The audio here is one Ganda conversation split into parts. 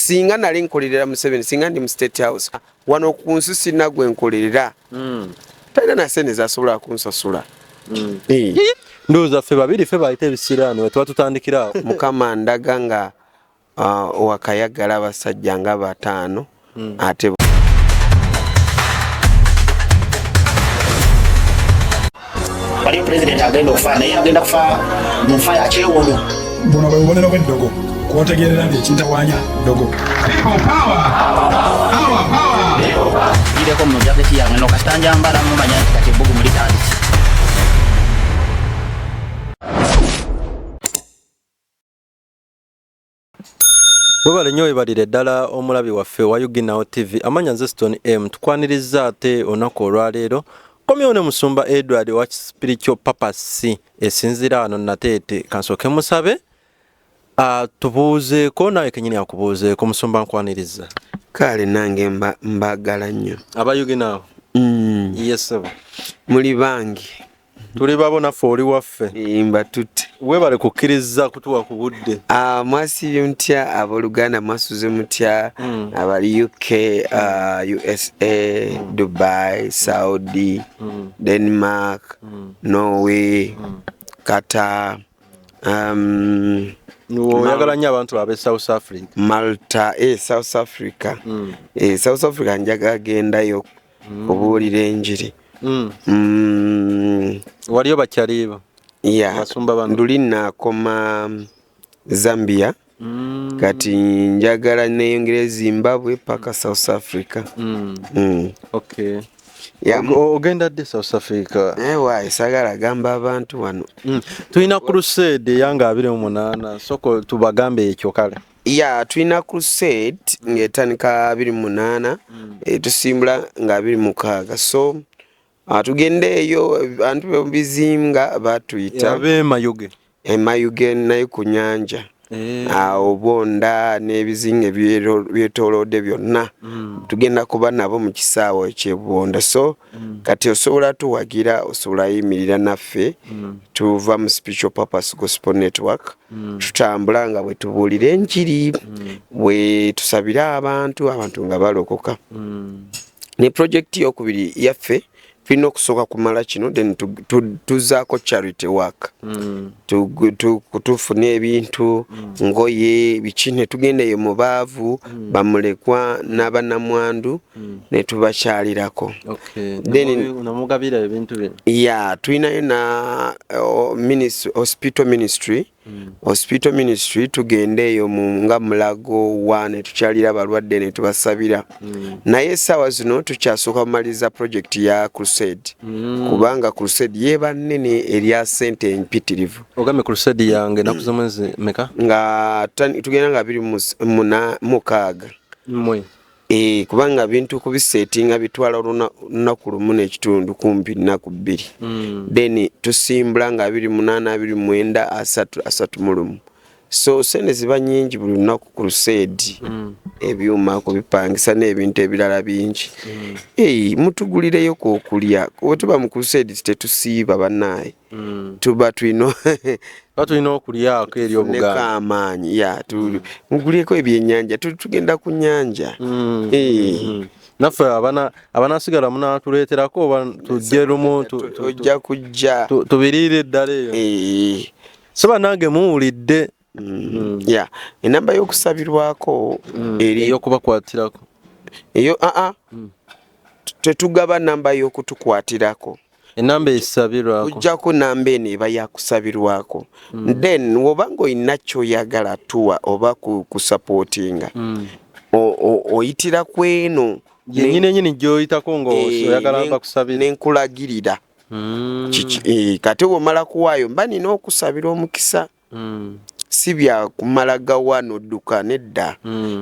singa nali nkolerera Museveni singa ndi mu State House wano ku nsusi nagwe nkolerera talina na sente zasobola kunsasula ndoza ffe babiri ffe bayite ebisiraano tuba tutandikira Mukama ndaga nga wakayagala abasajja nga bataano ate wali president agenda okufa naye agenda kufa mu nfa ya kyewono buno bwe bubonero bw'eddogo kwotegerera nti ekintawanya ddogo gireko mu jaketi yange no kasitanja mbala mumanya nti kati ebbugu mulitandise bwebale nnyo webalire ddala omulabi waffe wa Uginawo TV amanya nze Stone M tukwaniriza ate olunaku olwaleero komyone musumba Edward wa Spiritual Purpose esinzira wano Nateete kansooke musabe tubuuzeeko nawe kenyini akubuuzeeko musumba nkwaniriza kale nange mbagala nnyo aba Uginawo yes muli bangi tuli babo naffe oli waffe mba tutte webale kukkiriza kutuwa ku budde mwasibye mutya abooluganda mwasuze mutya abali UK USA Dubai Saudi Denmark Norway Qatar oyagala nnyo abantu abe South Africa Malta South Africa South Africa njagala gendayo kubuulira enjiri waliyo bakyaliiba nduli nakoma Zambia kati njagala neyongere Zimbabwe paka South Africa okay ogenda dde South Africa wayi sagala gamba abantu wano tulina crusade yanga 28 soko tubagambe ekyo kale tulina crusade ng'etandika 28 tusimbula nga 26 so tugendeeyo abantu bebizinga batuyita emayuge naye ku nyanja obonda n'ebizinga byetolodde byonna tugenda kuba nabo mu kisaawe ekyebonda so kati osobola tuwagira osobola yimirira naffe tuva mu Spiritual Purpose Gospel Network tutambula nga bwe tubuulira enjiri bwe tusabira abantu nga balokoka ne project yokubiri yaffe tulina okusooka kumala kino then tuzaako charity work tufuna ebintu ngoye bikine tugendeyo mu baavu bamulekwa n'abannamwandu ne tubakyalirako namugabira ebintu bino tulinayo na hospital ministry tugendeeyo nga mulago wa ne tukyalira abalwadde ne tubasabira naye essaawa zino tukyasooka kumaliza project ya crusade kubanga crusade yeba nnene erya sente empitirivu ogambe crusade yange naku z'omwezi meka nga tugenda nga 26 mwe kubanga bintu kubisetinga bitwala olunaku lumu n'ekitundu kumpi nnaku 2 then tusimbula nga 28 29 30 so sente ziba nyingi buli lunaku crusade ebyuma kubipangisa n'ebintu ebirala bingi mutugulireyo kokulya wetuba mu crusade tetusiiba bannaye tuba tulina okulyako eri obuganda amaanyi mugulyeko ebyennyanja tugenda ku nnyanja naffe abanasigala munatuleeterako oba tujje lumu ojja kujja tubiriire ddala eyo so banange muwulidde enamba y'okusabirwako ey'okubakwatirako eyo tetugaba namba y'okutukwatirako enamba esabirwako ojjako namba eno eba yakusabirwako then wobanga olina kyoyagala tuwa oba kusapootinga oyitira ku eno yenyini gy'oyitako ng'oyagala bakusabira nenkulagirira kati womala kuwaayo mba nina okusabira omukisa si bya kumala gawa n'odduka nedda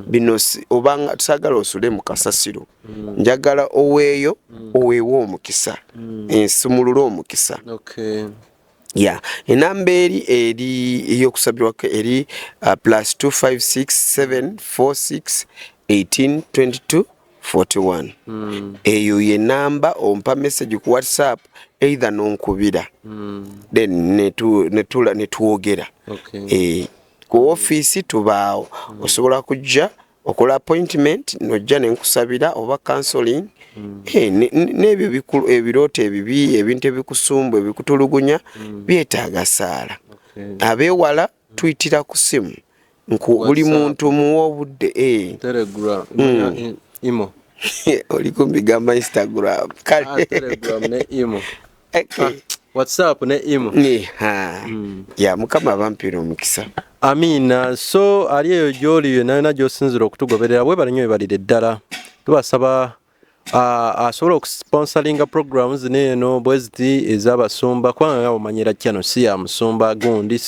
bino obanga tusagala osule mu kasasiro njagala oweeyo oweewo omukisa ensumulule omukisa enamba eri ey'okusabirwako eri +256746182241 eyo ye namba ompa message ku WhatsApp either nonkubira then netuwogera ku office tubaawo osobola kujja okola appointment nojja nenkusabira oba counseling n'ebyo bikulu ebirooto ebibi ebintu ebikusumbwa ebikutulugunya byetaaga saala abeewala tuyitira ku simu buli muntu muwa obudde Telegram imo oli kumbigamba Instagram kale Telegram ne imo WhatsApp ne imo ya mukama bampira omukisa Amina so ali eyo gy'oli nayo gy'osinzira okutugoberera bwebale nnyo bebalire ddala tubasaba asobola okusponsoringa programs neeno bweziti ez'abasumba kubanga nga bamanyira channel si ya musumba gundi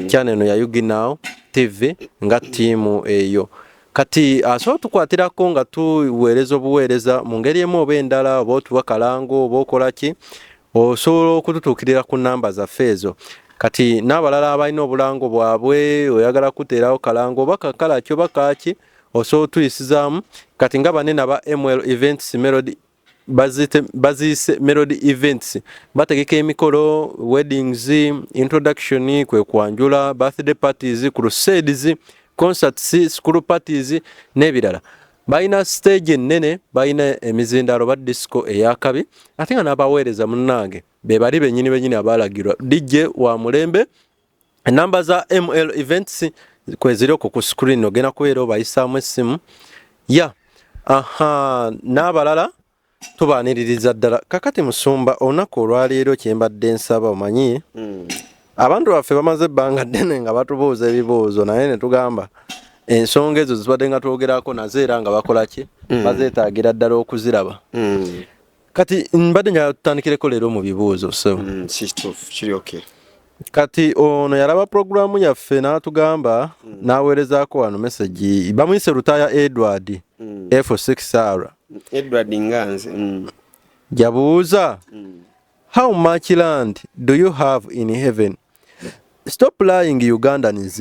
channel eno ya Yugi Now TV nga tiimu eyo kati asobola tukwatirako nga tuweereza obuweereza mu ngeri emu oba endala oba otuwa kalango oba okola ki osobola okututuukirira ku namba zaffe ezo kati n'abalala abalina obulango bwabwe oyagala kuteerawo kalango oba kakalaki oba kaaki osobola tuyisizaamu kati nga banene aba ML Events Melody baziyise Melody Events bategeka emikolo weddings introduction kwe kwanjula birthday parties crusades concerts school parties n'ebirala balina stage ennene balina emizindalo ba disco eyakabi ate nga n'abaweereza munnange be bali bennyini abalagirwa DJ wa mulembe enamba za ML Events kweziri okwo ku screen ogenda kubeera obayisaamu essimu n'abalala tubaaniririza ddala kakati musumba olunaku olwaleero kyembadde nsaba omanyi abantu baffe bamaze ebbanga ddene nga batubuuza ebibuuzo naye ne tugamba ensonga ezo zibadde nga twogerako nazo era nga bakola ki bazeetaagira ddala okuziraba kati mbadde njagala tutandikireko leero mu bibuuzo so kiri okay kati ono yalaba programu yaffe n'atugamba n'aweerezaako wano message bamuyise Lutaya Edward F6R Edward Nganze jabuuza how much land do you have in heaven? Stop lying, Ugandans.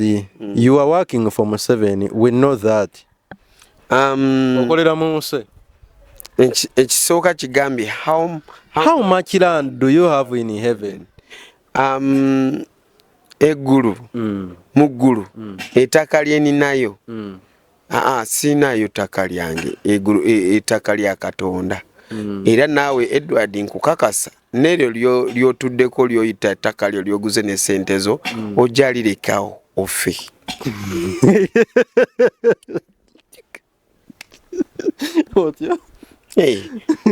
You are working for Museveni. We know that. Okolera munse. Ekisooka kigambi how much land do you have in heaven? Eggulu muggulu ettaka lye ninayo siinayo ttaka lyange eggulu ettaka lya Katonda era naawe Edward nkukakasa neryo lyotuddeko lyoyita ettaka lyo lyoguze ne ssente zo ojja lirekawo ofe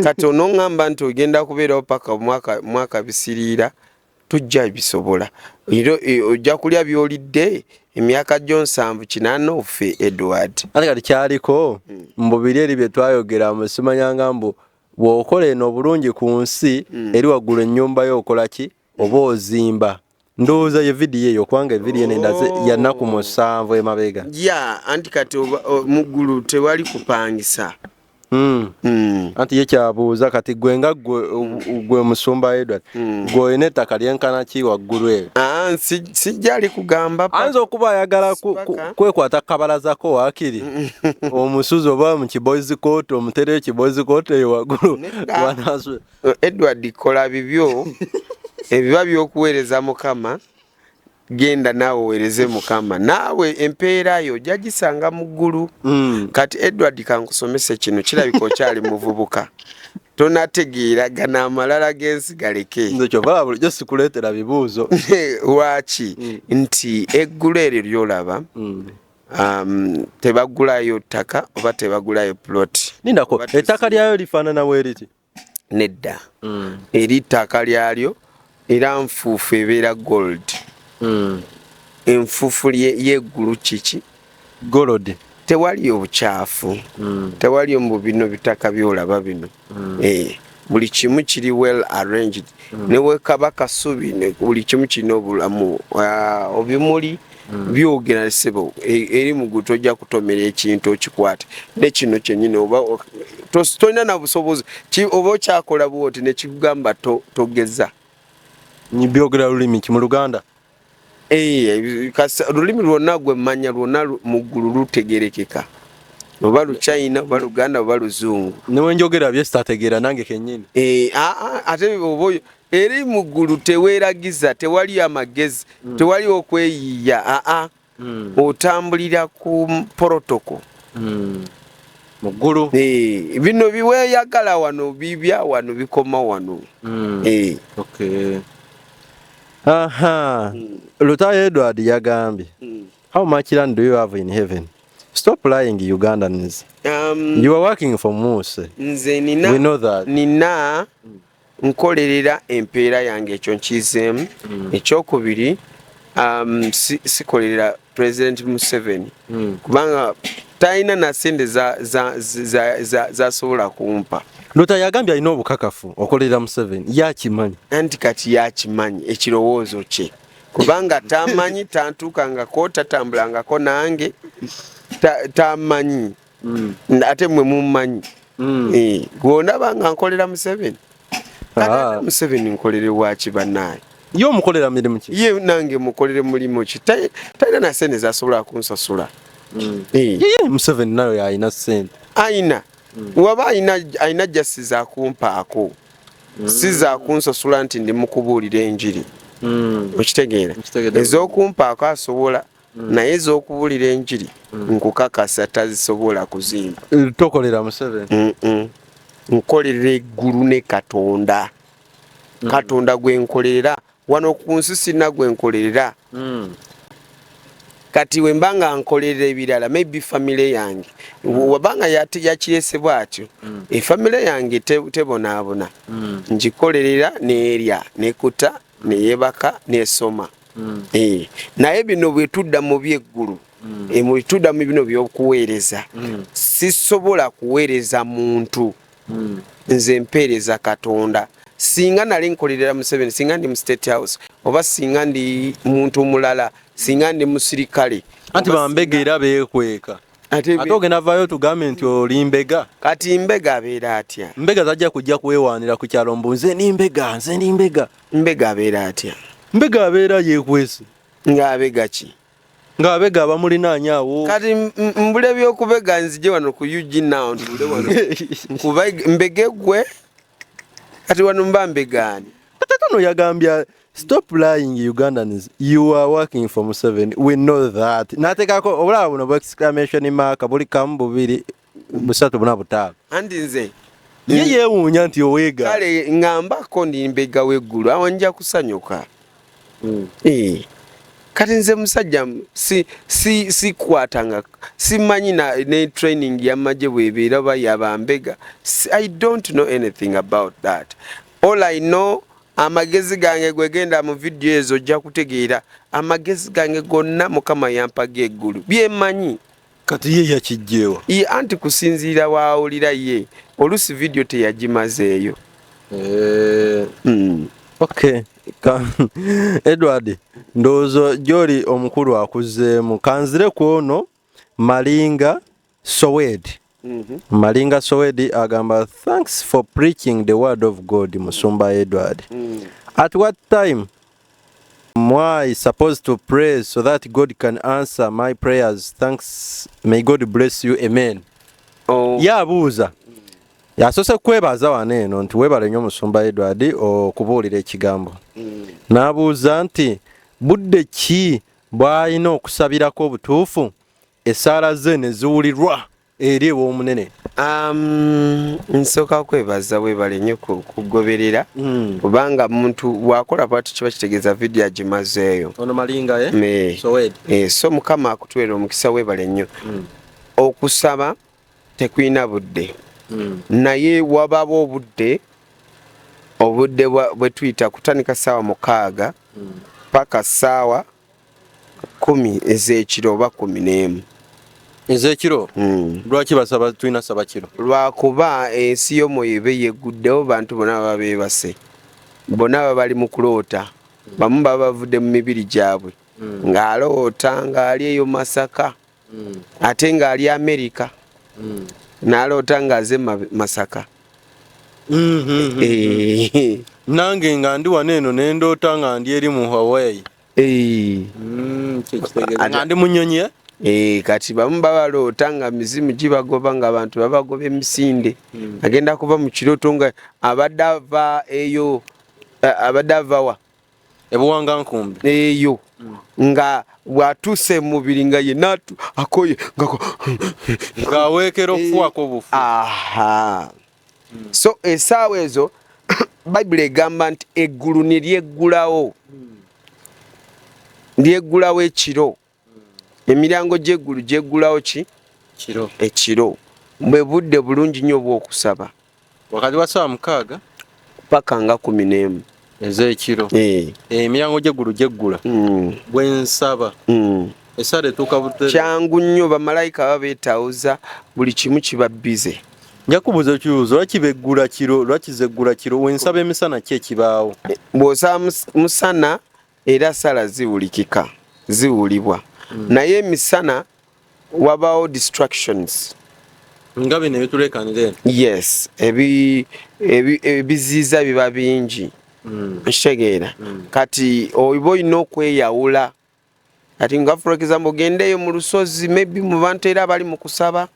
kati onoŋŋamba nti ogenda kubeerawo paka mwaka bisiriira tujja bisobola ojja kulya byolidde emyaka gyo 7-8 ofe Edward ate kati kyaliko mbubiri eri bye twayogera musimanyanga mbu bw'okola eno obulungi ku nsi eri waggulu ennyumba yo okola ki oba ozimba ndowooza ye vidiyo eyo kubanga evidiyo nendaze ya nnaku 7 emabega anti kati muggulu tewali kupangisa anti ye kyabuuza kati gwe nga gwe musumba Edward gwe olina ettaka lyenkana ki waggulu eyo sijjali kugamba ayinza okuba ayagala kwekwata kabalazako waakiri omusuzi oba mu kiboys court omutere kiboys court eyo waggulu Edward kola bibyo ebiba by'okuweereza Mukama genda naawe oweereze Mukama naawe empeera yo jagisanga mu ggulu kati Edward kankusomese kino kirabika okyali muvubuka tonategeera gana amalala g'ensi galeke ndekyovala bulijjo sikuleetera bibuuzo lwaki nti eggulu eryo lyolaba tebagulayo ttaka oba tebagulayo plot nindako ettaka lyayo lifaanana weeriti nedda eri ttaka lyalyo era nfuufu ebeera gold enfuufu yeggulu kiki gold tewali obukyafu tewali mu bino bitaka byolaba bino buli kimu kiri well arranged newe kaba kasubi buli kimu kirina obulamu obimuli byogera sebo eri mu tojja kutomera ekintu okikwate ne kino kyennyini oba tolina na busobozi oba okyakola bwoti ne kigamba togeza byogera lulimi ki mu Luganda olulimi lwonna gwe mmanya lwonna mu ggulu lutegerekeka oba Luchina oba Luganda oba Luzungu newe njogera bye sitategeera nange kennyini ate oba eri mu ggulu teweeragiza tewali amagezi tewali okweyiiya otambulira ku protocol muggulu bino biweeyagala wano bibya wano bikoma wano okay Lutayo Edward yagambye how much land do you have in heaven? Stop lying, Ugandans. You are working for Muse. Nze we know that. Nina nkolerera empeera yange ekyo nkizeemu. Ekyokubiri sikolerera President Museveni kubanga talina na sente zasobola kumpa. Lutayo yagambye alina obukakafu okolerera Museveni yakimanyi. Anti kati yakimanyi ekirowoozo kye kubanga tamanyi tantuukangako tatambulangako nange tamanyi ate mwe mumanyi gwondaba nga nkolera Museveni Museveni nkolere waki bannaaye ye omukolera mirimu ki ye nange mukolere mulimu ki talina na sente zasobola kunsasula Museveni nayo yalina sente ayina waba ayina jasi zakumpaako si zakunsasula nti ndi mukubuulira enjiri okitegeera ez'okumpaako asobola naye ez'okubuulira enjiri nkukakasa tazisobola kuzimba. Tokolera Museveni nkolera eggulu ne Katonda. Katonda gwe nkolera wano ku nsi sina gwe nkolera. Kati we mbanga nkolera ebirala maybe family yange wabanga yakirese bwatyo family yange tebonaabona njikolerera neerya nekuta neyebaka nesoma naye bino bwe tudda mu byeggulu mu tudda mu bino by'okuweereza sisobola kuweereza muntu nze mpeereza Katonda. Singa nali nkolerera Museveni singa ndi mu State House oba singa ndi muntu mulala singa ndi musirikale anti bambega era beekweka ate ogenda vayo tugambe nti oli mbega kati mbega abeera atya mbega zajja kujja kwewaanira ku kyalo mbu nze ndi mbega mbega abeera atya mbega abeera yeekwese ng'abega ki ng'abega abamulinaanya awo kati mbule by'okubega nzije wano ku UG now ndule wano nkuba mbege gwe kati wano mbambegani tatano yagambya stop lying Ugandans, you are working for Museveni, we know that. Natekako obula buno exclamation mark buli kambubiri busatu buna butaala andi nze ye wunya nti owega kale ngambako ndi mbega weggulu awo nja kusanyuka kati nze musajja si kwatanga simanyi ne training ya maje bwebeera bayabambega. I don't know anything about that. All I know amagezi gange gwegenda mu video ezo jja kutegeera amagezi gange gonna Mukama yampaga eggulu byemanyi kati ye yakijjewa anti kusinziira waawulira ye olusi video teyagimazeeyo. Okay. Edward ndozo joli omukulu akuzeemu kanzire kuono Malinga Sowed. Malinga Sowed agamba thanks for preaching the word of God Musumba Edward. At what time am I supposed to pray so that God can answer my prayers? Thanks, may God bless you, amen. Yabuuza yasose kwebaza waneeno nti webale nnyo Musumba Edward okubuulira ekigambo. N'abuuza nti budde ki bw'alina okusabirako obutuufu essaala ze ne ziwulirwa eri ew'omunene. Nsooka kwebaza webale nnyo kugoberera kubanga muntu bw'akola bw'atyo kiba kitegeeza vidiyo agimazeeyo. Ono Malinga so Mukama akutwera omukisa webale nnyo. Okusaba tekulina budde. Naye wababo obudde bwe tuyita kutandika ssaawa 6 paka ssaawa 10 ez'ekiro oba 11 ez'ekiro. Lwaki basaba tulina saba kiro? Lwakuba ensi y'omwoyo eba yegguddewo, bantu bonna baba beebase, bonna baba bali mu kuloota, bamu baba bavudde mu mibiri gyabwe ng'aloota ng'ali eyo Masaka ate ng'ali Amerika n'aloota ng'aze Masaka. Nange nga ndi waneeno ne ndoota nga ndi eri mu Hawaii. Nga ndi mu nnyonyi. Kati bamu babaloota nga mizimu gibagoba nga abantu babagoba emisinde. Agenda kuba mu kirooto nga abadde ava eyo abadde ava wa ebuwanga nkumbi eyo nga bwatuuse mubiri nga yenatu akoye nga wekero kuwako bufu. Aha. So esaawa ezo Bible egamba nti eggulu ne lyeggulawo lyeggulawo ekiro emiryango gy'eggulu gyeggulawo ki kiro ekiro bwe budde bulungi nnyo obw'okusaba wakati wa saa 6 paka nga 11 ez'ekiro emiryango gy'eggulu gyeggula bwe nsaba esala etuuka butere kyangu nnyo bamalayika babeetawuza buli kimu kiba bize. nja kubuuza ekibuuzo lwaki beggula kiro lwaki zeggula kiro wensaba emisana ki ekibaawo bw'osaba musana era sala ziwulikika ziwulibwa naye emisana wabaawo distractions nga bino ebituleekanira eno yes ebiziiza biba bingi nkitegeera kati oba olina okweyawula kati nga for example ogendeyo mu lusozi maybe mu bantu era abali mu kusaba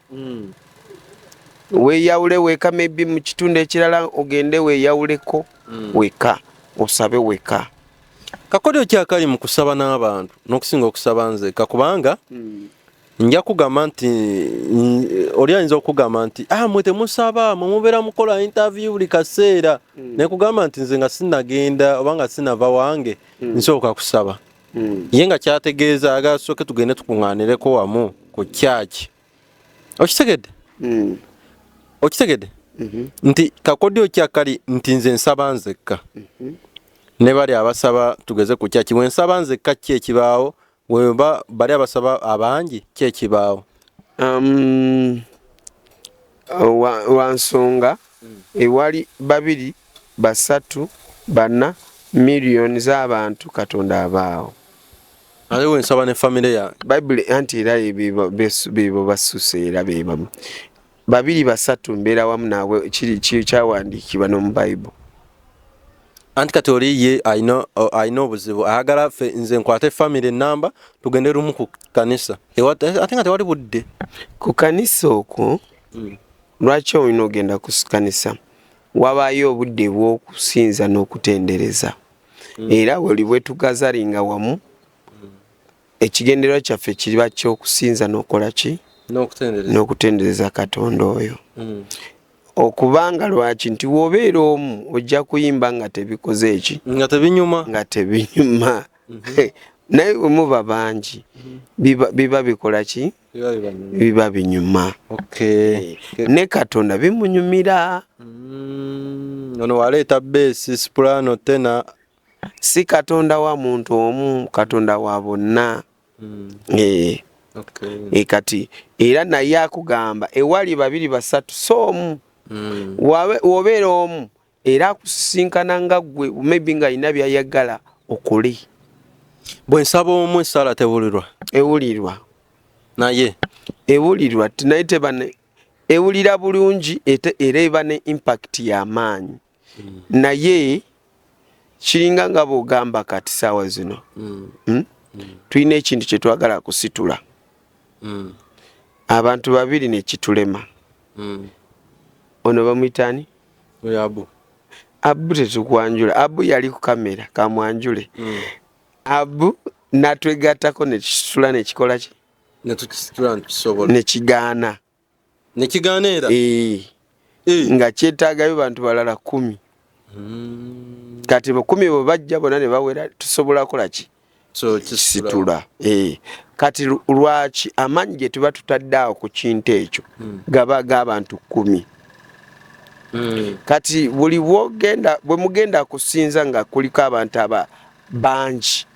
weeyawule weka maybe mu kitundu ekirala ogende weeyawuleko weka osabe weka. kakodyo ki akali mu kusaba n'abantu n'okusinga okusaba nzeka kubanga nja kugamba nti oli ayinza okugamba nti mwe temusaba mwe mubeera mukola interview buli kaseera naye kugamba nti nze nga sinagenda oba nga sinava wange nsooka kusaba ye nga kyategeeza agasooke tugende tukuŋŋaanireko wamu ku kyaki okitegedde okitegedde nti kakodyo ki akali nti nze nsaba nzekka ne bali abasaba tugeze ku kyaki bwe nsaba nzekka ki ekibaawo weba bali abasaba abangi ki ekibaawo wansonga ewali 2 3 4 miliyoni z'abantu Katonda abaawo ate we nsaba ne famire yange Bible anti era bebo basuse era bebamu 2 3 mbeera wamu naabwe kiri kyawandiikibwa no mu Bible. Anti kati oli ye ayina obuzibu ayagala ffe nze nkwate famire namba tugende lumu ku kanisa ate nga tewali budde ku kanisa okwo lwaki olina ogenda ku kanisa wabaayo obudde bw'okusinza n'okutendereza era wali bwe tugazalinga wamu ekigendererwa kyaffe kiba ky'okusinza n'okola ki n'okutendereza Katonda oyo okubanga lwaki nti wobeera omu ojja kuyimba nga tebikoze eki nga tebinyuma naye bwe muba bangi biba bikola ki biba binyuma ne Katonda bimunyumira ono waleeta besi soprano tena si Katonda wa muntu omu Katonda wa bonna kati era naye akugamba ewali 2 3 soomu wobeera omu era akusisinkana nga gwe maybe nga alina byayagala okole bwe nsaba omu esaala tewulirwa naye ewulirwa naye ewulira bulungi era eba ne impact y'amaanyi naye kiringa nga bw'ogamba kati saawa zino tulina ekintu kye twagala kusitula abantu 2 ne kitulema ono bamuyitani Abu tetukwanjula Abu yali ku kamera kamwanjule Abu natwegattako ne kisitula ne kikola ki ne kigaana era nga kyetaagayo bantu balala 10 kati 10 bwe bajja bonna ne bawera tusobola kola ki kisitula kati lwaki amaanyi ge tuba tutaddeawo ku kintu ekyo gaba g'abantu 10 kati buli bwe mugenda kusinza nga kuliko abantu bangi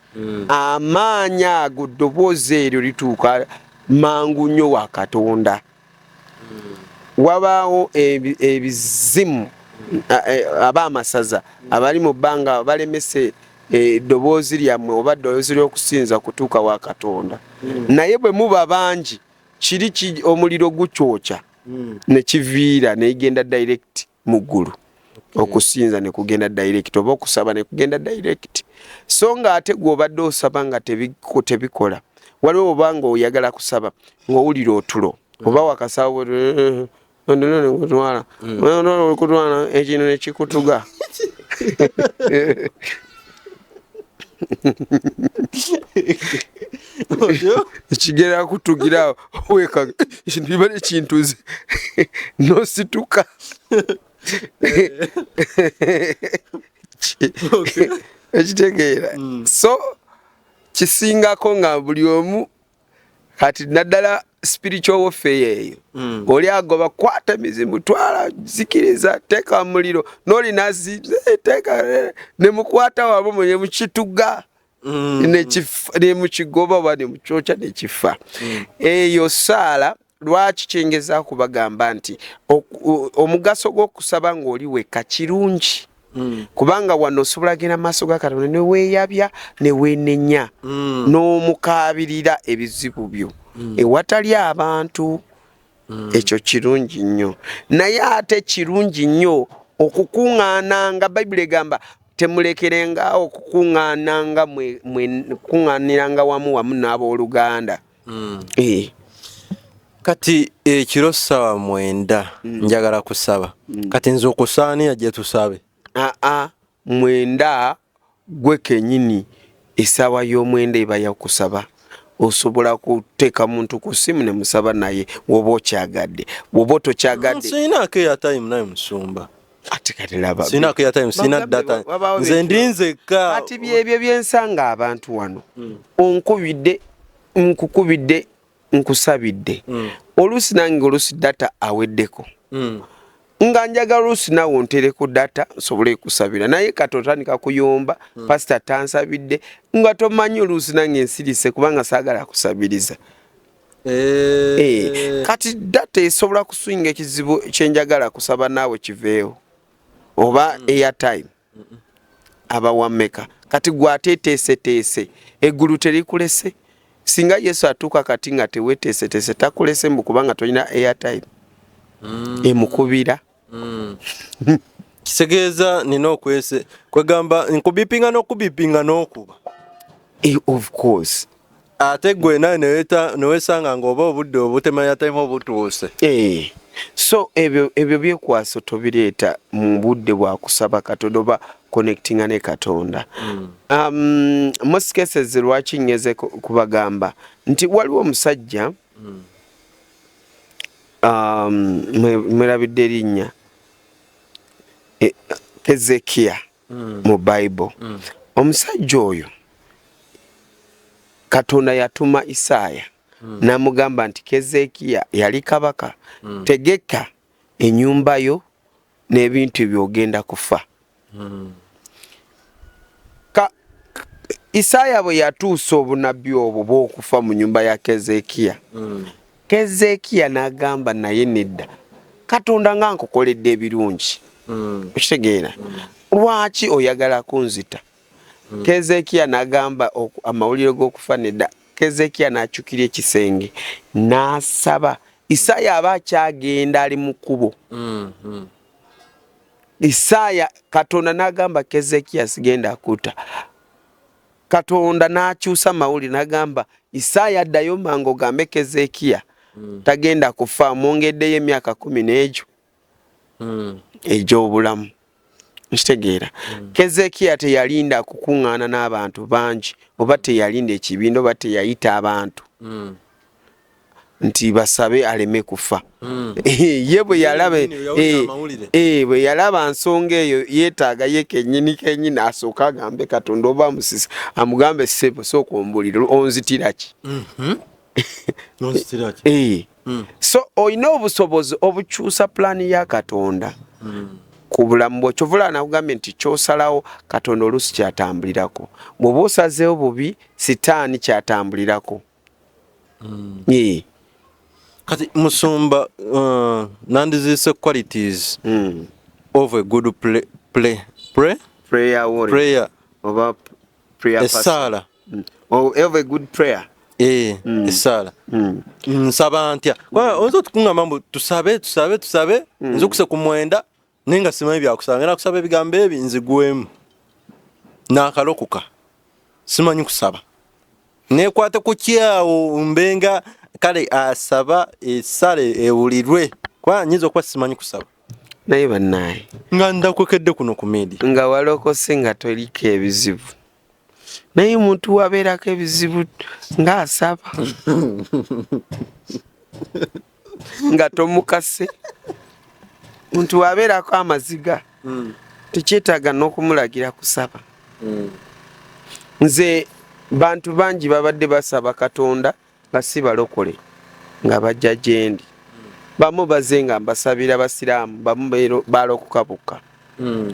amaanyi ago ddoboozi eryo lituuka mangu nnyo wa Katonda wabaawo ebizimu ab'amasaza abali mu bbanga balemese eddoboozi lyammwe oba ddoboozi ly'okusinza kutuuka wa Katonda naye bwe muba bangi kiri omuliro gukyokya ne kiviira ne igenda direct mu ggulu okusinza ne kugenda direct oba okusaba ne kugenda direct so nga ate gw'obadde osaba nga tebikola waliwo obanga oyagala kusaba ng'owulira otulo oba wakasawo ekintu ne kikutuga ekigera kutugira weka niba ekintuze nosituka ekitegeera so kisingako nga buli omu kati naddala spiritual warfare eyo oli agoba kwata mizimu twala zikiriza teka muliro noli nazi teka ne mukwata wabo mwenye mukituga ne mukigoba bane muchocha ne kifa eyo sala lwaki kyengeza kubagamba nti omugaso gw'okusaba ng'oli weka kirungi kubanga wano osobola genda maaso ga Katonda ne weeyabya ne weenenya n'omukabirira ebizibu byo ewatali abantu ekyo kirungi nnyo naye ate kirungi nnyo okukuŋŋaananga Bayibuli egamba temulekerenga okukuŋŋaananga kuŋŋaaniranga wamu n'abooluganda kati ekiro ssaawa 9 njagala kusaba kati nze okusaaniya gye tusabe 9 gwe kenyini essaawa y'omwenda eba yakusaba osobola kuteeka muntu ku simu ne musaba naye woba okyagadde woba tokyagadde sinaako airtime naye musumba ate kati laba sinaako airtime sina data nze ndinzekka kati byebyo byensanga abantu wano onkubidde nkukubidde nkusabidde oluusi nange oluusi data aweddeko nga njagala oluusi nawe ontereko data nsobole kusabira naye kati otandika kuyomba pasita tansabidde nga tomanyi oluusi nange ensirise kubanga saagala kusabiriza kati data esobola kuswinga ekizibu kyenjagala kusaba naawe kiveewo oba airtime abawameka kati gwateeteeseteese eggulu terikulese singa Yesu atuuka kati nga teweeteeseteese takulese mbu kubanga tolina airtime emukubira kisegeeza nina okwese kwegamba nkubipinga n'okubipinga n'okuba of course ate gwe naye newesanga ng'oba obudde obutemanya time obutuuse so ebyo byekwaso tobireeta mu budde bwa kusaba Katonda oba connectinga ne Katonda most cases lwaki ngeze kubagamba nti waliwo omusajja mwerabidde erinnya Kezekiya mu Bible omusajja oyo Katonda yatuma Isaaya namugamba nti Kezekiya yali kabaka tegeka ennyumba yo n'ebintu byogenda kufa Isaaya bwe yatuusa obunabbi obwo bw'okufa mu nyumba ya Kezekiya Kezekiya n'agamba naye nedda Katonda nga nkukoledde ebirungi okitegeera lwaki oyagala kunzita Kezekiya n'agamba amawulire g'okufa nedda Kezekiya n'akyukira ekisenge n'asaba Isaaya aba akyagenda ali mu kkubo Isaaya Katonda n'agamba Kezekiya sigenda akuta Katonda n'akyusa mawulire n'agamba Isaaya addayo mangu ogambe Kezekiya tagenda kufa mwongeddeyo emyaka 10 n'egyo egy'obulamu nkitegeera Kezekiya teyalinda kukuŋŋaana n'abantu bangi oba teyalinda ekibindo oba teyayita abantu nti basabe aleme kufa ye bwe yalaba nsonga eyo yeetaaga ye kennyini asooka agambe Katonda oba musisa amugambe sebo sooka ombulire onzitira ki so olina obusobozi obukyusa pulaani ya Katonda ku bulamu bwo kyovula nakugambye nti kyosalawo Katonda oluusi kyatambulirako bw'oba osazeewo bubi sitaani kyatambulirako kati musumba nandiziise qualities of a good prayer oba prayer esaala of a good prayer esaala nsaba ntya oyinza otukuŋŋamba mbu tusabe nze okuse ku 9 naye nga simanyi byakusaba ngenda kusaba ebigambo ebi nzigwemu n'akalokoka simanyi kusaba neekwate ku kyawo mbenga kale asaba esale ewulirwe kwa nyinza okuba simanyi kusaba naye bannaaye nga ndakwekedde kuno ku media nga walokose nga toliko ebizibu naye muntu wabeerako ebizibu ng'asaba nga tomukase muntu wabeerako amaziga tekyetaaga n'okumulagira kusaba. Nze bantu bangi babadde basaba Katonda nga si balokole nga bajja gyendi. Bamu baze nga mbasabira basiraamu, bamu balokoka bokka.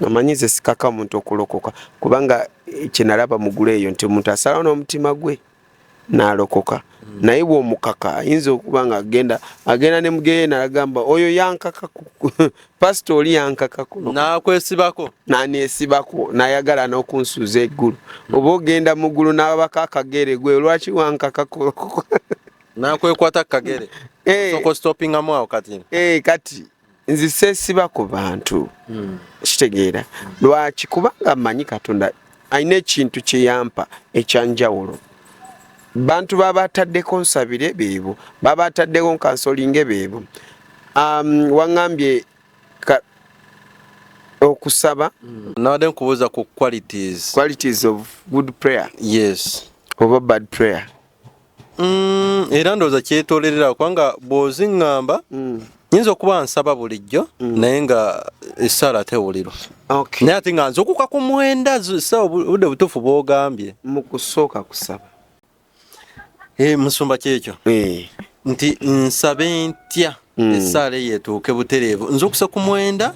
Amanyi nze sikaka muntu okulokoka kubanga kyenalaba mugulu eyo nti omuntu asalawo n'omutima gwe n'alokoka. Naye bw'omukaka ayinza okuba nga agenda ne mugeye n'agamba oyo yankaka pastori yankaka kuno n'akwesibako n'aneesibako n'ayagala n'okunsuuza eggulu. Oba ogenda mu ggulu n'abako akagere gwe lwaki wankaka kulokoka n'akwekwata kagere soko stoppingamu awo kati kati nzise siba ku bantu kitegeera lwaki kubanga mmanyi Katonda alina ekintu kye yampa ekyanjawulo. Bantu baba ataddeko nsabire beebo, baba ataddeko nkansolinge beebo. Wangambye okusaba nawadde nkubuuza ku qualities of good prayer. Yes. Oba bad prayer. Era ndowooza kyetolerera kubanga bw'oziŋŋamba nyinza okuba nsaba bulijjo naye nga essaala tewulirwa. Naye ate nga nzukuka ku mwenda sawa budde butuufu bw'ogambye mu kusooka kusaba. Musumba kyekyo nti nsabe ntya essaala yeetuuke butereevu nzukusa ku mwenda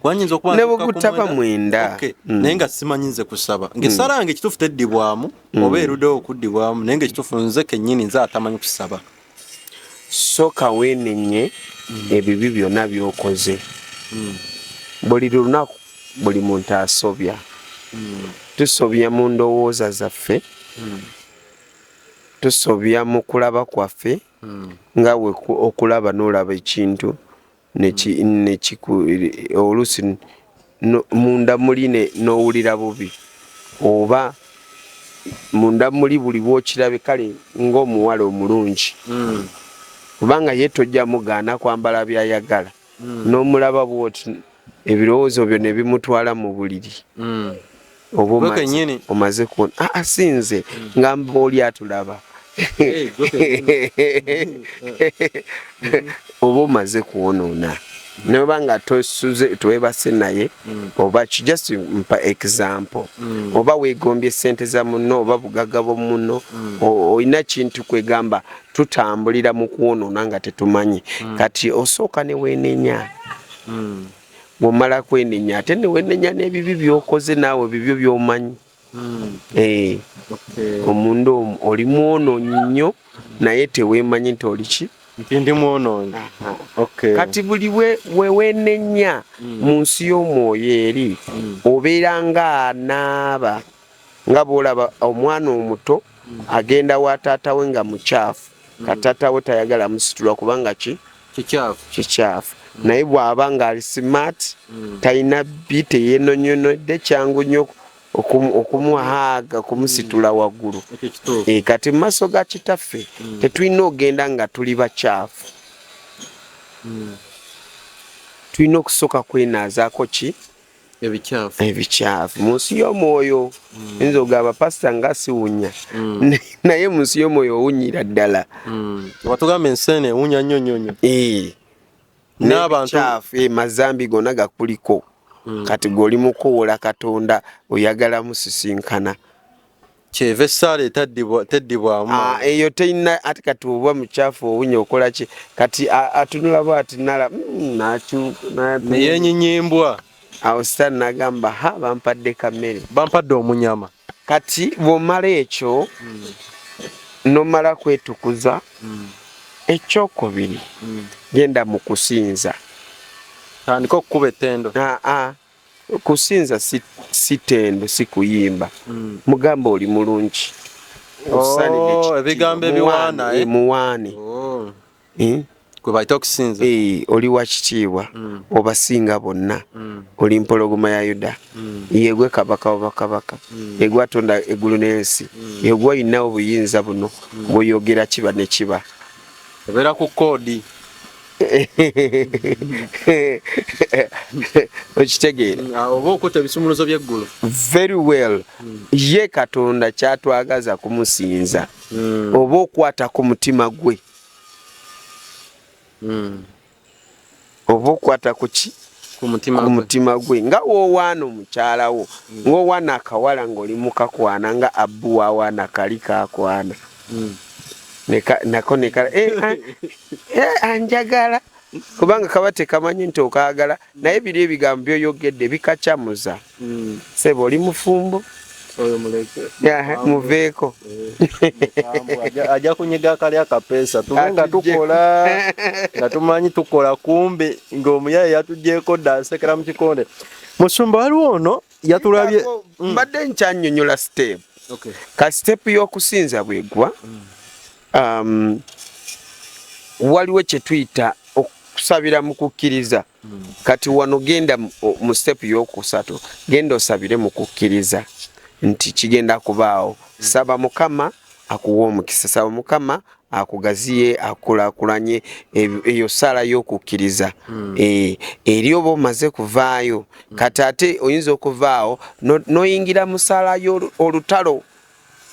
wanyinza okuba ne bugutaba mwenda naye nga simanyi nze kusaba ng'essaala yange ekituufu teddibwamu oba eruddewo okuddibwamu naye nga ekituufu nze kennyini nze atamanyi kusaba. Sooka weenenye ebibi byonna by'okoze. Buli lunaku buli muntu asobya. Tusobya mu ndowooza zaffe, tusobya mu kulaba kwaffe nga we okulaba n'olaba ekintu oluusi munda muli n'owulira bubi oba munda muli buli bw'okirabe kale ng'omuwala omulungi kubanga ye tojja mugaana kwambala by'ayagala n'omulaba bw'oti ebirowoozo byo ne bimutwala mu buliri oba omaze kuwona asinze ngamba oli atulaba oba omaze kuwonoona noba nga twebase naye oba just mpa example oba weegombye ssente za munno oba bugagga bw'omunno olina kintu kwegamba tutambulira mu kuwonoona nga tetumanyi kati osooka ne weenenya bw'omala kwenenya ate ne weenenya n'ebibi by'okoze naawe bibyo by'omanyi. Omundu oli mwonoonyi nnyo naye teweemanyi nti oli ki ndi mwonoonyi. Kati buli weweenenya mu nsi y'omwoyo eri obeera ng'anaaba nga bw'olaba omwana omuto agenda wa taata we nga mukyafu kataata we tayagala musitula kubanga kikyafu naye bw'aba ng'ali smart talina bbi teyeenonyonodde kyangu nnyo okumuhaaga kumusitula waggulu. Kati mu maaso ga kitaffe tetulina ogenda nga tuli bakyafu. Tulina okusooka kwenaazaako ki ebikyafu mu nsi y'omwoyo. Nze ogamba pasita nga siwunya naye mu nsi y'omwoyo owunyira ddala. Watugamba enseene ewunya nnyo nnyo nnyo. N'abantu mazambi gonna gakuliko. Kati goli mukowola Katonda oyagala musisinkana. Kyeva essaala teddibwamu. Eyo teyina ati kati oba mukyafu owunya okola ki kati atunula bw'ati nala neyeenyinyimbwa. Awo sitaani n'agamba bampadde kamere bampadde omunyama. Kati bw'omala ekyo n'omala kwetukuza ekyokubiri genda mu kusinza. Tandika okukuba ettendo. Kusinza si tendo si kuyimba. Mugamba oli mulungi. Ebigambo ebiwaana muwaane. Gwe bayita okusinza. Oli wa kitiibwa obasinga bonna. Oli mpologoma ya Yuda. Yegwe kabaka w'abakabaka. Yegwe atonda eggulu n'ensi. Yegwe alina obuyinza buno bw'oyogera kiba ne kiba. Obeera ku koodi. okitegeera oba okuta ebisumuluzo by'eggulu very well ye Katonda kyatwagaza kumusinza oba okwata ku mutima gwe oba okwata ku ki ku mutima gwe nga woowaana omukyalawo ng'owaana akawala ng'oli mukakwana nga abbu waawaana kali kakwana nako nekala anjagala kubanga kaba tekamanyi nti okaagala naye biri ebigambo byoyogedde bikacyamuza sebe oli mufumbo muveeko ajja kunyiga akali akapeesa tumenga tukola nga tumanyi tukola kumbi ng'omuyaye yatugyeko dda asekera mu kikonde musumba waliwo ono yatulabye mbadde nkyannyonnyola step ka step y'okusinza bwegwa waliwo kye tuyita okusabira mu kukkiriza kati wano genda mu step y'okusatu genda osabire mu kukkiriza nti kigenda kubaawo saba Mukama akuwa omukisa saba Mukama akugaziye akulaakulanye eyo sala y'okukkiriza eri oba omaze kuvaayo kati ate oyinza okuvaawo n'oyingira mu sala y'olutalo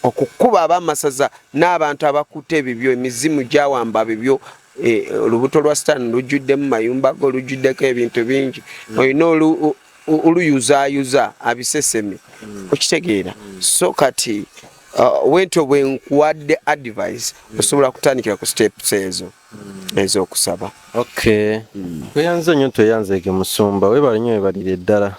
okukuba ab'amasaza n'abantu abakutte ebibyo emizimu gyawamba bibyo olubuto lwa Sitaani lujjuddemu mayumba go lujjuddeko ebintu bingi olina oluyuzaayuza abiseseme okitegeera so kati wentyo bwe nkuwadde advice osobola kutandikira ku steps ezo ez'okusaba tweyanze nnyo tweyanzeege musumba webale nnyo webalire ddala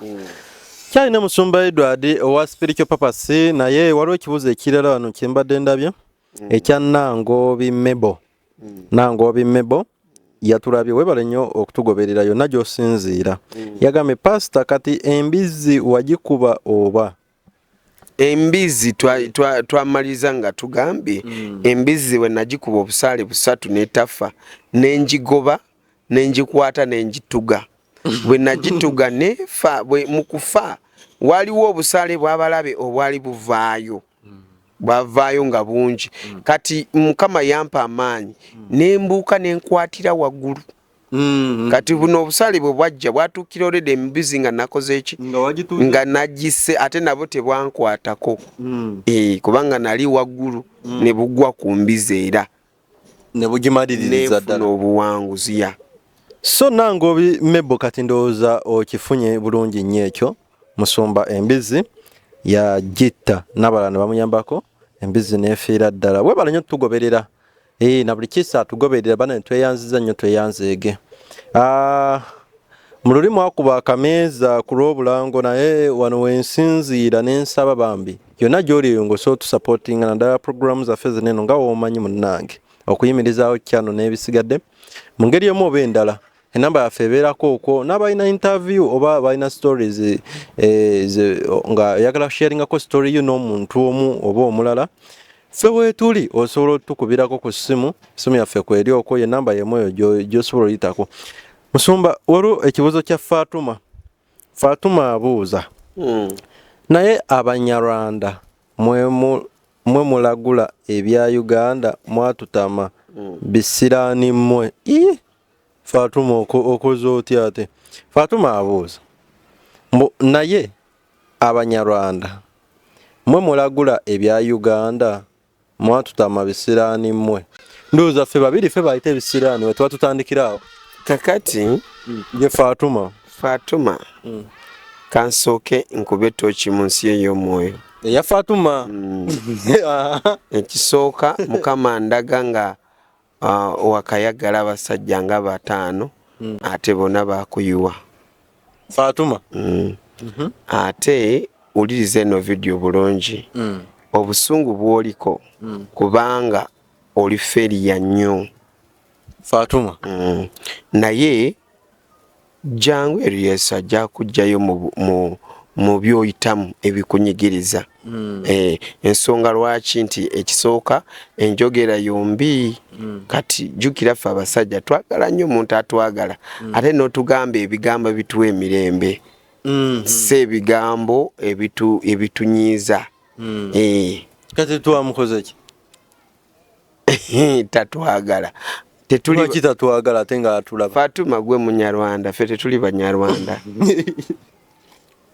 kyalina musumba Edward owa Spiritual Purpose naye waliwo ekibuuzo ekirala wano kye mbadde ndabye ekya Nangobi Mebo yatulabye webale nnyo okutugoberera yonna gy'osinziira yagambye pasita kati embizzi wagikuba oba embizi twamaliza nga tugambye embizi we nagikuba obusaale busatu n'etafa n'enjigoba n'enjikwata n'enjituga bwe nagituga nefa bwe mukufa waliwo obusaale bw'abalabe obwali bwavaayo nga bungi kati Mukama yampa amaanyi nembuuka nenkwatira waggulu kati buno obusaale bwe bwajja bwatuukira olede embizi nga nakoze eki nga nagise ate nabo tebwankwatako kubanga nali waggulu ne bugwa ku mbizi era ne bugimaliririza ddala obuwanguzi so Nangobi Mebo kati ndowooza okifunye bulungi nnyo ekyo musumba embizi yagitta n'abalala ne bamuyambako embizi neefiira ddala webala nnyo tugoberera na buli kisa atugoberera bana tweyanziza nnyo tweyanzeege mu luli mwakuba akameeza ku lw'obulango naye wano wensinziira n'ensaba bambi yonna gy'oli ngoso otusupportinga naddala programu zaffe zineno nga woomanyi munnange okuyimirizaawo kyano n'ebisigadde mu ngeri emu oba endala enamba yaffe ebeerako okwo n'abalina interview oba balina stories nga yagala sharingako story yo n'omuntu omu oba omulala ffe weetuli osobola otukubirako ku ssimu yaffe kweri okwo ye namba yemu eyo gy'osobola oyitako musumba waliwo ekibuuzo kya Fatuma abuuza naye Abanyarwanda mwe mulagula ebya Uganda mwatutama bisiraani mmwe Fatuma okoze otya ate Fatuma abuuza naye Abanyarwanda mwe mulagula ebya Uganda mwatutama bisiraani mmwe ndowooza ffe babiri ffe bayita ebisiraani we tuba tutandikiraawo kakati ye Fatuma kansooke nkube tooki mu nsi ey'omwoyo eya Fatuma ekisooka Mukama ndaga nga wakayagala abasajja nga 5 ate bonna bakuyiwa Fatuma ate uliriza eno video bulungi obusungu bwoliko kubanga oli feriya nnyo Fatuma naye jangu Yesu ajja kujjayo mu byoyitamu ebikunyigiriza ensonga lwaki nti ekisooka enjogera yombi kati jjukira ffe abasajja twagala nnyo omuntu atwagala ate n'otugamba ebigambo ebituwa emirembe si ebigambo ebitunyiiza kati twamukoze ki tatwagala tetuli kitatwagala ate nga atulaba. Fatuma gwe munyarwanda ffe tetuli banyarwanda.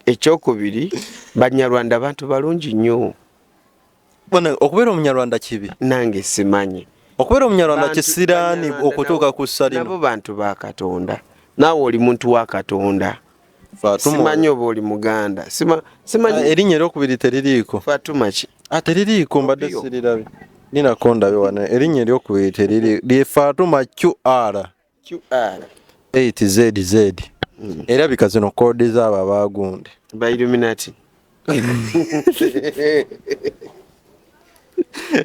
Ekyokubiri banyarwanda bantu balungi nnyo. Bwana okubeera omunyarwanda kibi. Nange simanyi. Okubeera omunyarwanda kisiraani okutuuka ku ssalino. Nabo bantu ba Katonda. Naawe oli muntu wa Katonda. Simanyi oba oli Muganda. Simanyi erinnya eryokubiri teririiko. Fatuma ki? Teririiko mbadde sirirabe. Ninakondabe wano erinnya eryokubiri teririiko. Lye Fatuma QR 8ZZ. Erabika zino koodi z'abo abaagunde. Ba Illuminati.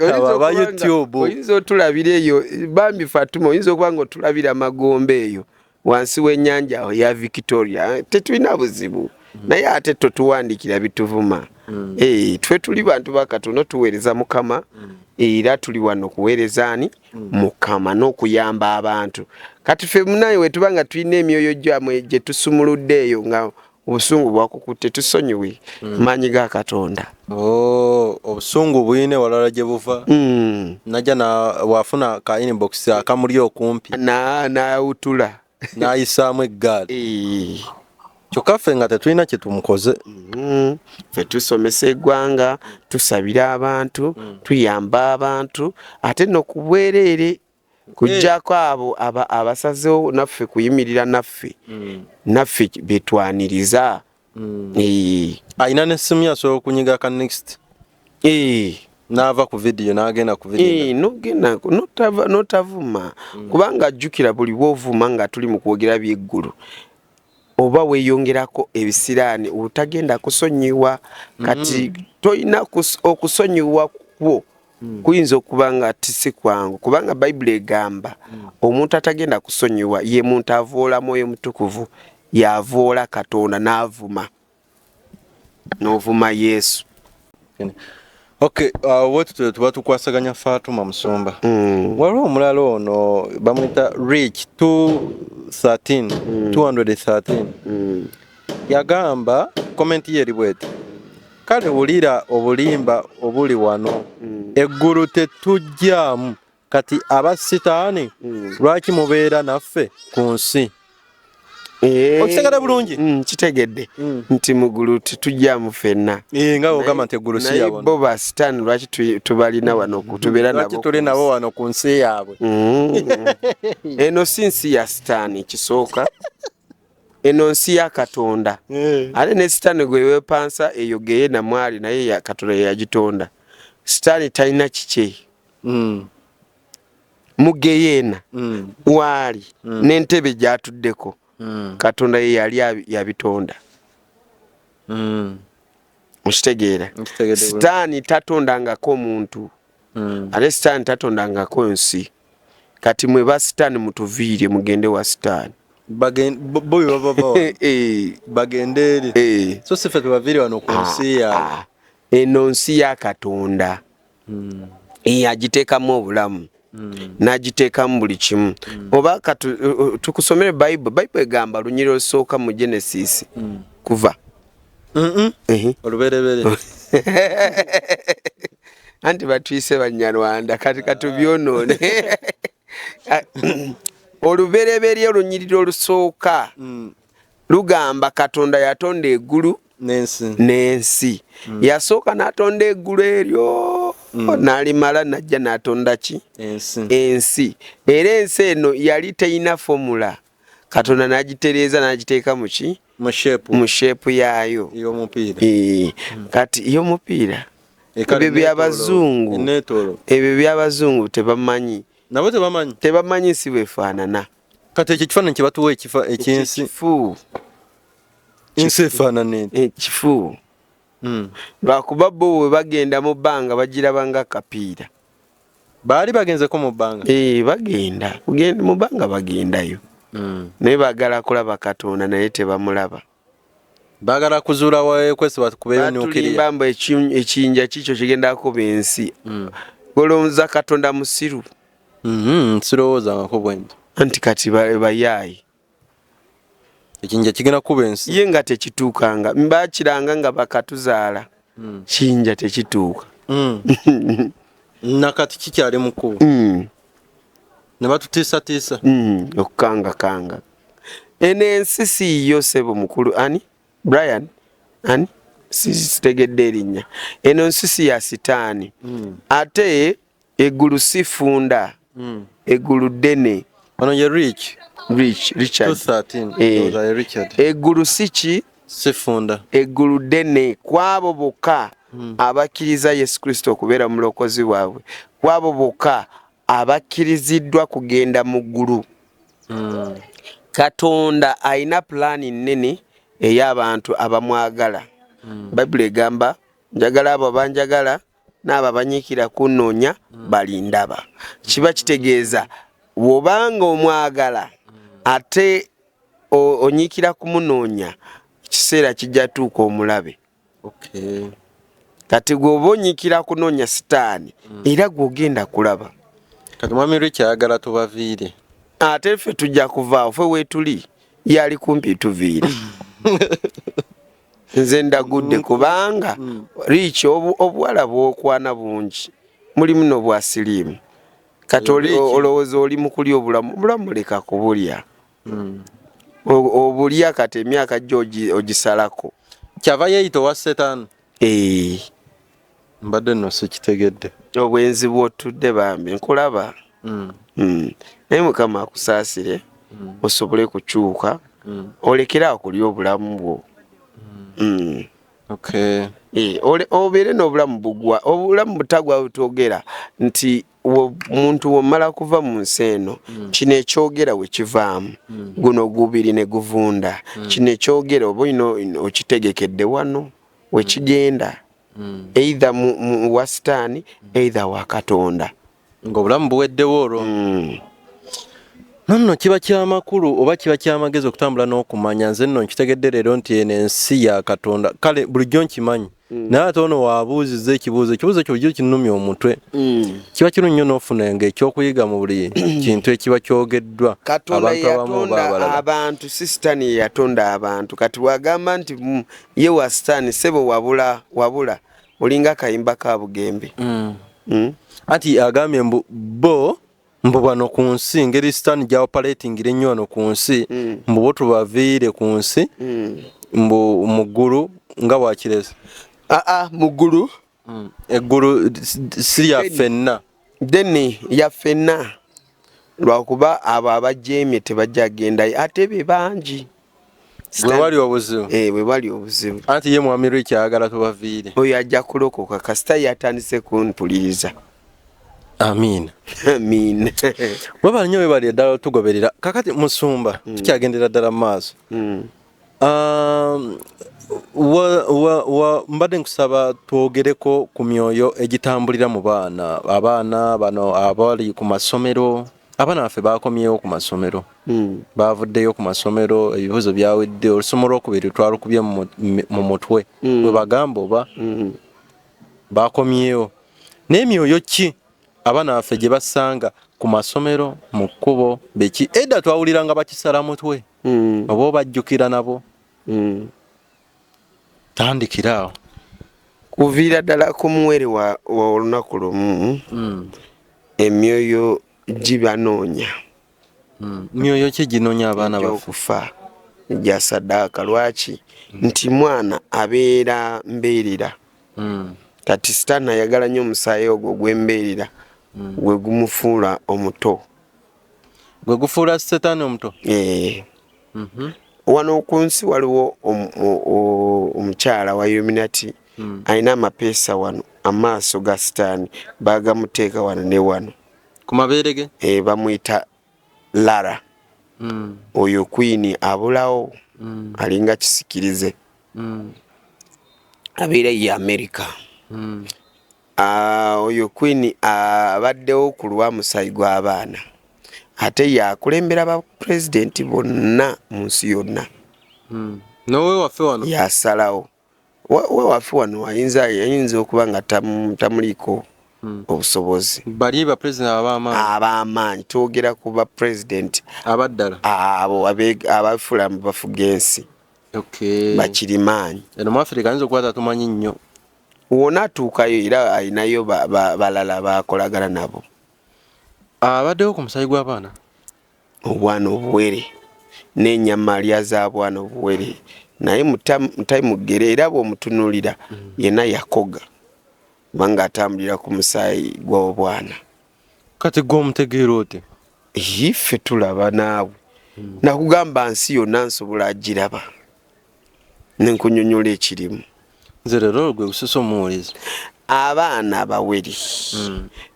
Aba YouTube. Oyinza otulabira eyo bambi Fatuma oyinza okuba nga otulabira Magombe eyo wansi w'ennyanja ya Victoria. Tetulina buzibu naye ate totuwandikira bituvuma. Twe tuli bantu ba Katonda tuweereza Mukama era tuli wano kuweerezaani Mukama n'okuyamba abantu. Kati ffe munaye we tuba nga tulina emyoyo gyamwe gye tusumuludde eyo nga obusungu bwakukutte tusonyiwe maanyi ga Katonda. Obusungu buyine walala gye buva. Najja na wafuna ka inbox akamuli okumpi naawutula n'ayisaamu eggaali. Kyokka ffe nga tetulina kye tumukoze. Ffe tusomesa eggwanga, tusabira abantu, tuyamba abantu, ate n'okubwereere kujjako abo abasazeewo naffe kuyimirira naffe betwaniriza. Ayina n'essimu yasobola okunyiga ka next. N'ava ku vidiyo n'agenda ku vidiyo. N'ogenda n'otavuma kubanga ajjukira buli bw'ovuma nga tuli mu kwogera by'eggulu oba weeyongerako ebisiraani otagenda kusonyiwa. Kati toyina okusonyiwa kwo kuyinza okuba nga tisi kwangu kubanga Bayibuli egamba omuntu atagenda kusonyiwa ye muntu avoola Mwoyo Mutukuvu yavoola Katonda n'avuma n'ovuma Yesu. Okay, wetu tuba tukwasaganya Fatuma Musumba. Waliwo omulala ono bamwita Rich 213. Yagamba komenti ye libweti. Kale wulira obulimba obuli wano. Eggulu tetujjaamu kati abasitaani lwaki mubeera naffe ku nsi. Okisagala bulungi kitegedde nti mugulu tetujjaamu ffenna nga ogamba nti eggulu si yabona bo basitaani lwaki tubalina wano tubeera nabo lwaki tuli nabo wano ku nsi yaabwe. Eno si nsi ya sitaani kisooka eno nsi ya Katonda. Ate ne sitaani gwe weepansa eyo geye namwali naye ya Katonda yagitonda. Sitaani talina kikye mugeyeena waali n'entebe gyatuddeko Katonda ye yali yabitonda. Mukitegeera sitaani tatondangako muntu ate sitaani tatondangako nsi. Kati mwe ba sitaani mutuviire mugende wa sitaani boyo baba bagende eri so sife tubaviire wano ku nsi ya eno nsi ya Katonda agiteekamu obulamu n'agiteekamu buli kimu. Oba tukusomere Bayibuli egamba lunyiriro olusooka mu Genesis kuva olubereberye anti batuyise Banyarwanda kati katubyonoone. Olubereberye olunyiriro olusooka lugamba Katonda yatonda eggulu n'ensi. Yasooka n'atonda eggulu eryo n'alimala n'ajja n'atonda ki? Ensi. Era ensi eno yali teyina fomula. Katonda n'agitereeza n'agiteeka mu ki? Mu sheepu yaayo kati ey'omupiira. Ebyo by'Abazungu tebamanyi. Nabo tebamanyi si bwefaanana. Kati ekyo kifaananyi kye batuwa ekyensi ensi efaanana ekifu. Lwakuba bo bwe bagenda mu bbanga bagiraba nga kapiira. Baali bagenzeko mu bbanga? Bagenda mu bbanga bagendayo. Naye baagala kulaba Katonda naye tebamulaba. Baagala kuzuula weekwese batukubeyo nuukiriya. Batulibambo ekiyinja kikyo kigenda kuba ensi. Golowooza Katonda musiru. Sirowoozangako bwenti. Anti kati bayaayi. Ekiyinja kigenda kuba ensi. Ye nga tekituukanga. Baakiranga nga bakatuzaala. Kiyinja tekituuka. Nakati kikyali mu kkubo. ne batutiisatiisa okukanga eno ensi siiyo ssebo mukulu ani Brian ani sitegedde erinnya eno nsi si ya sitaani ate eggulu sifunda eggulu ddene ono ye Richard 213 Richard eggulu siki sifunda eggulu ddene kwabo bokka abakkiriza Yesu Kristo okubeera mulokozi waabwe kwabo bokka abakkiriziddwa kugenda mu ggulu Katonda alina pulaani nnene ey'abantu abamwagala Bayibuli egamba njagala abo banjagala n'abo abanyiikira kunnoonya balindaba kiba kitegeeza bw'obanga omwagala ate onyiikira kumunoonya ekiseera kijja tuuka omulabe kati gweoba onyiikira kunoonya sitaani era gw'ogenda kulaba kati mwami Richard ayagala tubaviire ate ffe tujja kuvaawo ffe weetuli yali kumpi tuviire nze ndagudde kubanga Rich obuwala bw'okwana bungi mulimu n'obwasiriimu kati olowooza oli mu kulya obulamu leka kubulya obulya kati emyaka gyo ogisalako kyava yeeyita owa setaani mbadde nno sikitegedde obwenzi bw'otudde bambi nkulaba naye Mukama akusaasire osobole kukyuka olekerawo kulya obulamu bwo obeere n'obulamu bugwa obulamu butagwa butogera nti omuntu womala kuva mu nsi eno kino ekyogera we kivaamu guno gubiri ne guvunda kino ekyogera oba olina okitegekedde wano we kigenda either mu wa sitaani either wa Katonda ng'obulamu buweddewo olwo nonno kiba kyamakulu oba kiba kyamagezi okutambula n'okumanya nze nno nkitegedde leero nti eno ensi ya Katonda kale bulijjo nkimanyi naye ate ono waabuuziza ekibuuzo kyo bulijjo kinnumya omutwe kiba kiru nnyo n'ofunanga ekyokuyiga mu buli kintu ekiba kyogeddwa Katonda yatonda abantu si sitaani ye yatonda abantu kati wagamba nti ye wa sitaani sebo wabula olinga akayimba ka Bugembe anti agambye mbu bano ku nsi ngeri sitaani gy'operatingira ennyo wano ku nsi mbu bo tubaviire ku nsi mbu mu ggulu nga bwakireza mu ggulu eggulu si lya ffenna deni ya ffenna lwakuba abo abajeemye tebajja gendayo ate be bangi bwe wali obuzibu bwe wali obuzibu anti ye mwami Richard ayagala tubaviire oyo ajja kulokoka kasita yatandise kumpuliriza amiina amiina webali nnyo webali eddala tugoberera kakati musumba tukyagendera ddala mu maaso mbadde nkusaba twogereko ku myoyo egitambulira mu abaana bano abali ku masomero abaana baffe bakomyewo ku masomero bavuddeyo ku masomero ebibuuzo byawedde olusomo lwokubiri twalukubye mu mutwe bwe bagamba oba bakomyewo n'emyoyo ki abaana baffe gye basanga ku masomero mu kkubo beki edda twawuliranga bakisala mutwe oba obajjukira nabo tandikiraawo kuviira ddala ku muwere wa olunaku lumu emyoyo gibanoonya myoyo ki ginoonya abaana baffe okufa gya saddaaka lwaki nti mwana abeera mbeerera kati sitaani ayagala nnyo omusaayi ogwo gw'embeerera gwe gumufuula omuto gwe gufuula setaani omuto wano ku nsi waliwo omukyala wa Illuminati alina amapeesa wano amaaso ga sitaani bagamuteeka wano ne wano ku mabeere ge bamuyita Lara oyo Queen abulawo alinga kisikirize abeera ye America oyo Queen abaddewo ku lwamusaayi gw'abaana ate yakulembera ba president bonna mu nsi yonna nowe waffe wano yasalawo we waffe wano ayinza okuba nga tamuliko obusobozi bali ba president ab'amaanyi twogera ku ba president abaddala abo abafula mu bafuga ensi bakirimaanyi eno mu Africa ayinza okuba tatumanyi nnyo wona atuukayo era alinayo balala bakolagana nabo abaddewo ku musayi gw'abaana obwana obuwere n'ennyama alya z'abwana obuwere naye mutayimugere era bw'omutunuulira yenna yakoga kubanga atambulira ku musaayi gw'obwana. kati gw'omutegeera oti iffe tulaba naawe nakugamba nsi yonna nsobola agiraba nenkunyonyola ekirimu. nze leero gwe gususa omuwuliza abaana abawere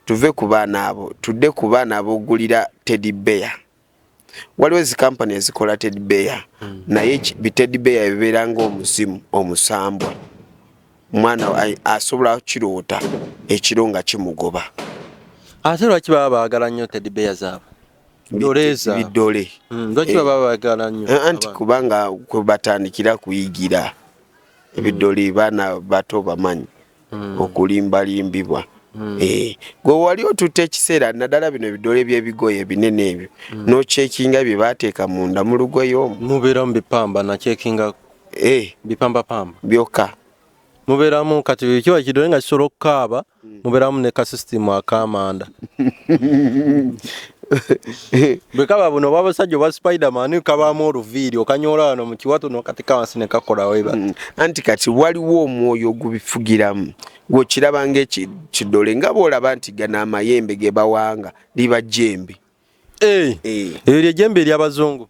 tuve ku baana abo tudde ku baana abogulira teddy bear. waliwo ezikampani ezikola teddy bear naye biteddy bear ebibeera ng'omuzimu omusambwa omwana asobola kiroota ekiro nga kimugoba. ate lwaki baba baagala nnyo teddy bear zaabwe doleza bidole lwaki baba baagala nnyo anti kubanga kwe batandikira kuyigira ebidole baana bato bamanyi okulimbalimbibwa. Gwe wali otutte ekiseera naddala bino ebidole by'ebigoye binene ebyo n'okyekinga bye baateeka munda mu lugoye omwo mubeeramu bipamba nakyekinga bipambapamba byokka mubeeramu kati kiba kidole nga kisobola okukaaba mubeeramu ne kasisitimu akamanda bwe kaba buno oba abasajja oba spiderman kabaamu oluviiri okanyoola wano mu kiwato n'okateka wansi ne kakola weba anti kati waliwo omwoyo ogubifugiramu gw'okiraba ng'ekidole nga bw'olaba nti gana amayembe ge bawanga liba jjembe. Eryo ly'ejjembe ery'abazungu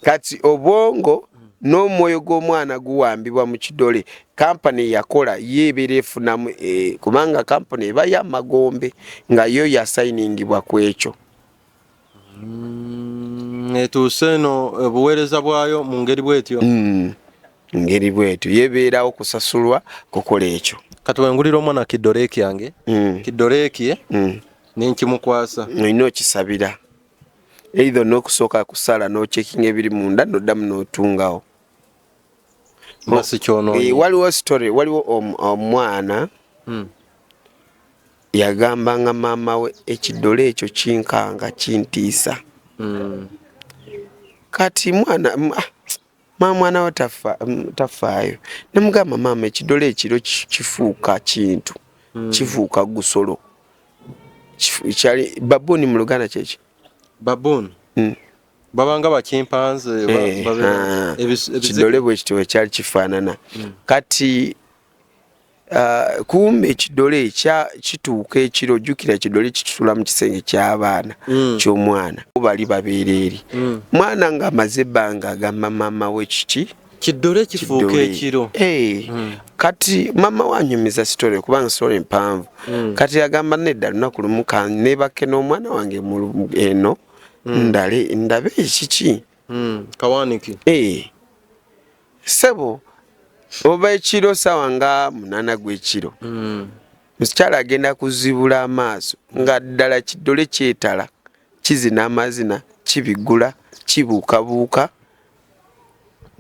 kati obwongo n'omwoyo gw'omwana guwambibwa mu kidole. Kampani yakola yeebeera efunamu kubanga kampani eba y'amagombe nga yo yasayiningibwa ku ekyo. Etuuse eno obuweereza bwayo mu ngeri bwetyo ngeri bwetyo yeebeerawo kusasulwa kukola ekyo. kati wengulira omwana kidoleeki yange kidoleeki nenkimukwasa olina okisabira either n'okusooka kusala n'okyekinga ebiri munda n'oddamu n'otungawo. Waliwo story waliwo omwana yagambanga maama we ekidole ekyo kinkanga kintiisa. kati mwana we tafaayo nemugamba maama ekidole ekiro kifuuka kintu kifuuka gusolo kyali babooni mu Luganda kyeki babooni babanga bakimpanze ekidole bwe kityo kyali kifaanana. kati kumbe ekidole kituuka ekiro jjukira ekidole kitula mu kisenge ky'abaana ky'omwana bali babeereeri mwana ng'amaze ebbanga agamba maama we kiki kidole kifuuka ekiro. kati maama wanyumiza sitole kubanga sitole mpanvu. kati agamba nedda lunaku lumu kanebake n'omwana wange eno ndabe ekiki kawaniki sebo oba ekiro sawa nga 8 gw'ekiro mukyala agenda kuzibula amaaso nga ddala kidole kyetala kizina amazina kibigula kibuukabuuka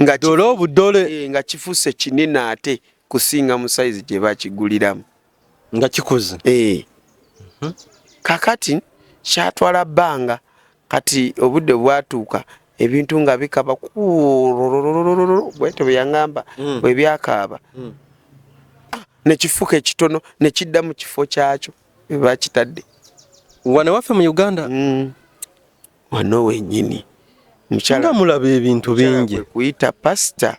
nga dole obudole nga kifuuse kinene ate kusinga mu sayizi gye bakiguliramu nga kikuze. kakati kyatwala bbanga kati obudde bwatuuka ebintu nga bikaba bwete bwe yaŋŋamba bwe byakaaba ne kifuuka ekitono ne kidda mu kifo kyakyo bwe bakitadde. Wane waffe mu Uganda wano wennyini mukyala mulaba ebintu bingi kuyita pasita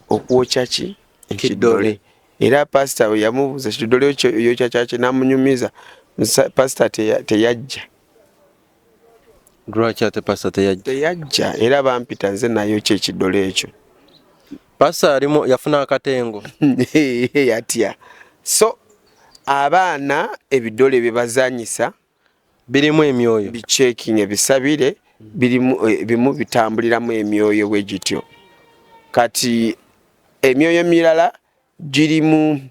okwokya ki ekidole era pasita bwe yamubuuza ekidole yokya kyaki n'amunyumiza pasita teyajja. Lwaki ate pasita teyajja era bampita nze nayo kyekidole ekyo pasita alimu yafuna akatengo yatya. So abaana ebidole bye bazanyisa birimu emyoyo bichecking ebisabire bimu bitambuliramu emyoyo bwe gityo. Kati emyoyo mirala giri mu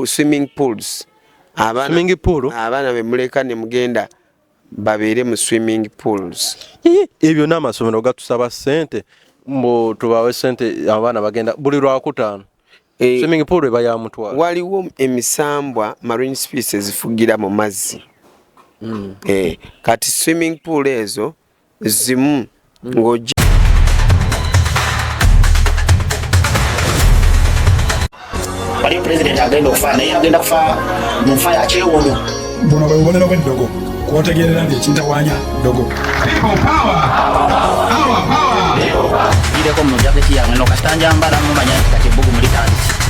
swimming pools. Abaana be muleka ne mugenda babeere mu swimming pools. Ebyo n'amasomero gatusaba ssente mbo tubawe ssente abaana bagenda buli lwakutaano. Swimming pool eba ya mutwalo. Waliwo emisambwa marine species zifugira mu mazzi. Kati swimming pool ezo zimu ngoji wali president agenda okufa naye agenda kufa munfa yakyewono buno bwe bubonero bw'eddogo kwotegerera ng'ekintawanya ddogo. gireko mu jaketi yange no kasita njambala mumanya nti kati ebbugumu litandise